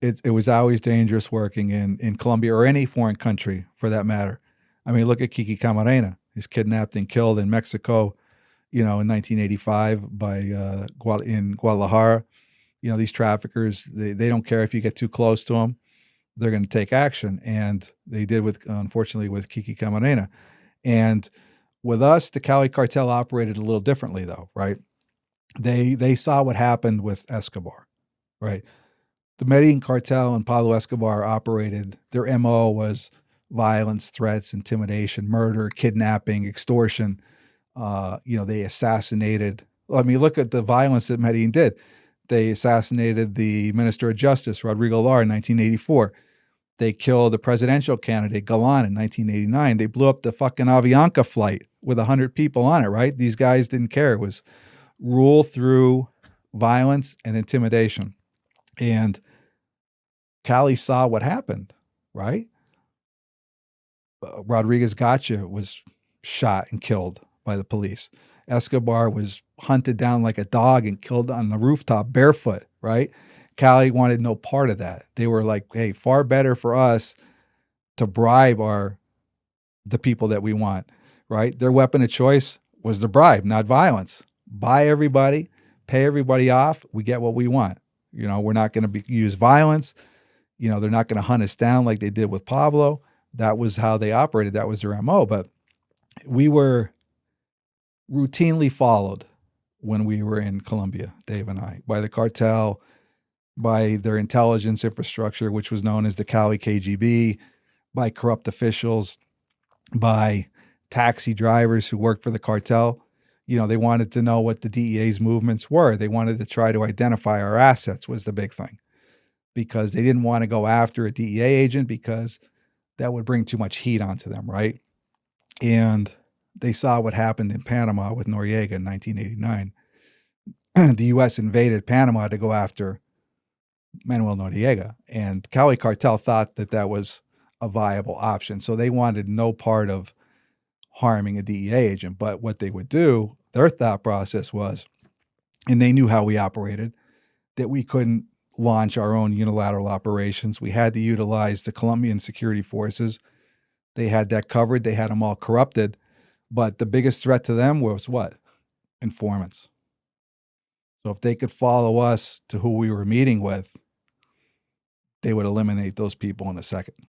it was always dangerous working in Colombia or any foreign country for that matter. I mean, look at Kiki Camarena. He's kidnapped and killed in Mexico, in 1985 by in Guadalajara. These traffickers, they don't care if you get too close to them. They're going to take action. And they did unfortunately, with Kiki Camarena. And with us, the Cali cartel operated a little differently though, right? They saw what happened with Escobar, right? The Medellin cartel and Pablo Escobar operated, their MO was violence, threats, intimidation, murder, kidnapping, extortion. They assassinated. I mean, look at the violence that Medellin did. They assassinated the Minister of Justice, Rodrigo Lar, in 1984. They killed the presidential candidate, Galan, in 1989. They blew up the fucking Avianca flight with 100 people on it, right? These guys didn't care. It was rule through violence and intimidation. And Cali saw what happened, right? Rodriguez Gotcha was shot and killed by the police. Escobar was hunted down like a dog and killed on the rooftop barefoot, right? Cali wanted no part of that. They were like, hey, far better for us to bribe the people that we want, right? Their weapon of choice was the bribe, not violence. Buy everybody, pay everybody off, we get what we want. We're not going to use violence. They're not going to hunt us down like they did with Pablo. That was how they operated. That was their MO. But we were routinely followed when we were in Colombia, Dave and I, by the cartel, by their intelligence infrastructure, which was known as the Cali KGB, by corrupt officials, by taxi drivers who worked for the cartel. They wanted to know what the DEA's movements were. They wanted to try to identify our assets was the big thing, because they didn't want to go after a DEA agent because that would bring too much heat onto them, right? And they saw what happened in Panama with Noriega in 1989. The U.S. invaded Panama to go after Manuel Noriega, and Cali cartel thought that that was a viable option. So they wanted no part of harming a DEA agent. But what they would do, their thought process was, and they knew how we operated, that we couldn't launch our own unilateral operations. We had to utilize the Colombian security forces. They had that covered. They had them all corrupted. But the biggest threat to them was what? Informants. So if they could follow us to who we were meeting with, they would eliminate those people in a second.